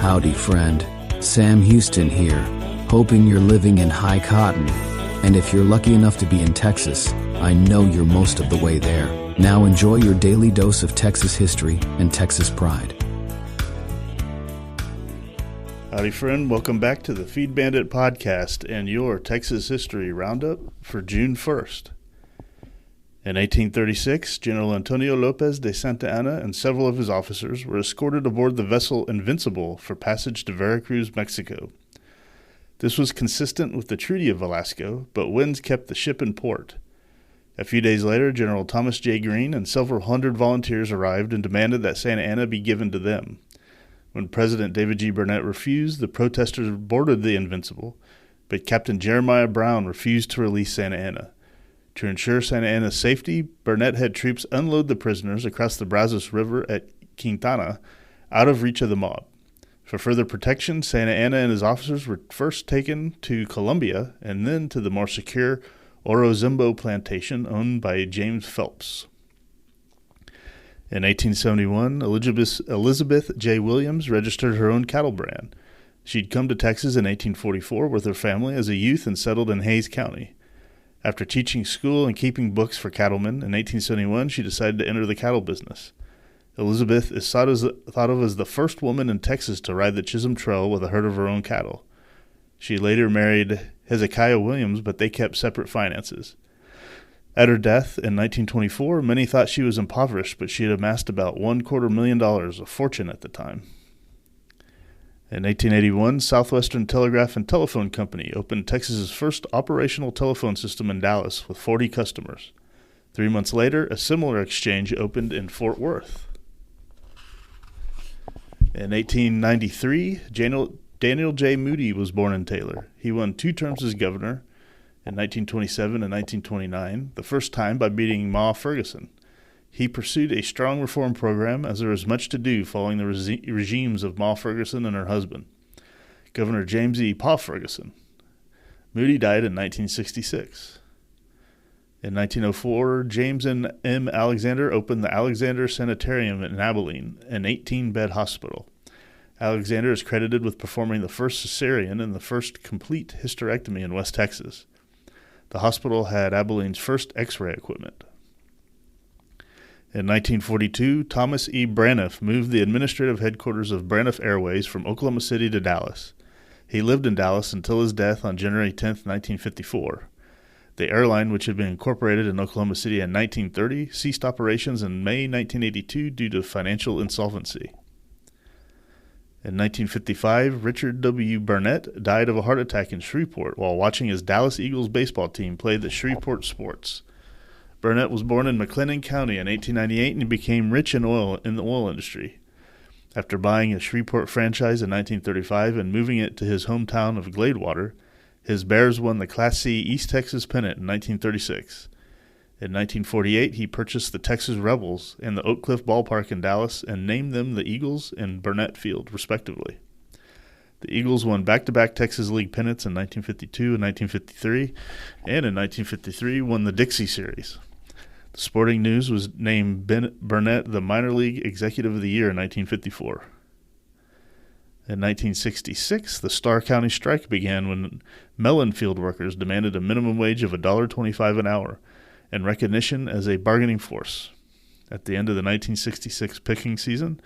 Howdy, friend. Sam Houston here, hoping you're living in high cotton. And if you're lucky enough to be in Texas, I know you're most of the way there. Now enjoy your daily dose of Texas history and Texas pride. Howdy, friend. Welcome back to the Feed Bandit podcast and your Texas history roundup for June 1st. In 1836, General Antonio Lopez de Santa Anna and several of his officers were escorted aboard the vessel Invincible for passage to Veracruz, Mexico. This was consistent with the Treaty of Velasco, but winds kept the ship in port. A few days later, General Thomas J. Greene and several hundred volunteers arrived and demanded that Santa Anna be given to them. When President David G. Burnett refused, the protesters boarded the Invincible, but Captain Jeremiah Brown refused to release Santa Anna. To ensure Santa Anna's safety, Burnett had troops unload the prisoners across the Brazos River at Quintana, out of reach of the mob. For further protection, Santa Anna and his officers were first taken to Colombia and then to the more secure Orozimbo plantation owned by James Phelps. In 1871, Elizabeth J. Williams registered her own cattle brand. She'd come to Texas in 1844 with her family as a youth and settled in Hays County. After teaching school and keeping books for cattlemen, in 1871 she decided to enter the cattle business. Elizabeth is thought of as the first woman in Texas to ride the Chisholm Trail with a herd of her own cattle. She later married Hezekiah Williams, but they kept separate finances. At her death in 1924, many thought she was impoverished, but she had amassed about $250,000, a fortune at the time. In 1881, Southwestern Telegraph and Telephone Company opened Texas's first operational telephone system in Dallas with 40 customers. 3 months later, a similar exchange opened in Fort Worth. In 1893, Daniel J. Moody was born in Taylor. He won 2 terms as governor in 1927 and 1929, the first time by beating Ma Ferguson. He pursued a strong reform program as there was much to do following the regimes of Ma Ferguson and her husband, Governor James E. Pa Ferguson. Moody died in 1966. In 1904, James M. Alexander opened the Alexander Sanitarium in Abilene, an 18-bed hospital. Alexander is credited with performing the first cesarean and the first complete hysterectomy in West Texas. The hospital had Abilene's first X-ray equipment. In 1942, Thomas E. Braniff moved the administrative headquarters of Braniff Airways from Oklahoma City to Dallas. He lived in Dallas until his death on January 10, 1954. The airline, which had been incorporated in Oklahoma City in 1930, ceased operations in May 1982 due to financial insolvency. In 1955, Richard W. Burnett died of a heart attack in Shreveport while watching his Dallas Eagles baseball team play the Shreveport Sports. Burnett was born in McLennan County in 1898 and became rich in the oil industry. After buying a Shreveport franchise in 1935 and moving it to his hometown of Gladewater, his Bears won the Class C East Texas pennant in 1936. In 1948, he purchased the Texas Rebels and the Oak Cliff Ballpark in Dallas and named them the Eagles and Burnett Field, respectively. The Eagles won back-to-back Texas League pennants in 1952 and 1953, and in 1953 won the Dixie Series. The Sporting News was named Burnett the Minor League Executive of the Year in 1954. In 1966, the Starr County strike began when melon field workers demanded a minimum wage of $1.25 an hour and recognition as a bargaining force. At the end of the 1966 picking season,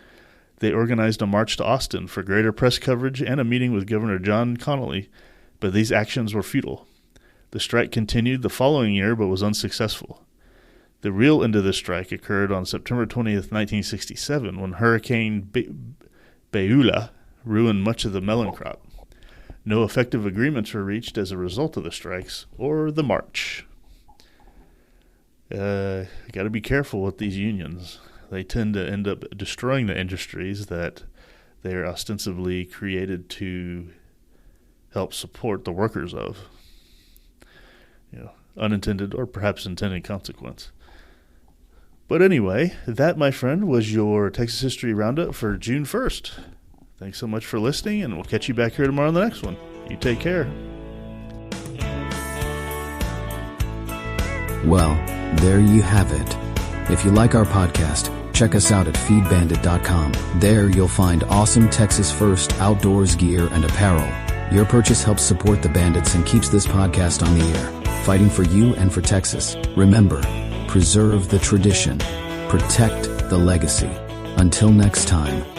they organized a march to Austin for greater press coverage and a meeting with Governor John Connally, but these actions were futile. The strike continued the following year but was unsuccessful. The real end of the strike occurred on September 20th, 1967, when Hurricane Beulah ruined much of the melon crop. No effective agreements were reached as a result of the strikes or the march. Got to be careful with these unions. They tend to end up destroying the industries that they are ostensibly created to help support the workers of. Unintended or perhaps intended consequence. But anyway, that, my friend, was your Texas History Roundup for June 1st. Thanks so much for listening, and we'll catch you back here tomorrow on the next one. You take care. Well, there you have it. If you like our podcast, check us out at feedbandit.com. There you'll find awesome Texas First outdoors gear and apparel. Your purchase helps support the Bandits and keeps this podcast on the air, fighting for you and for Texas. Remember, preserve the tradition, protect the legacy. Until next time.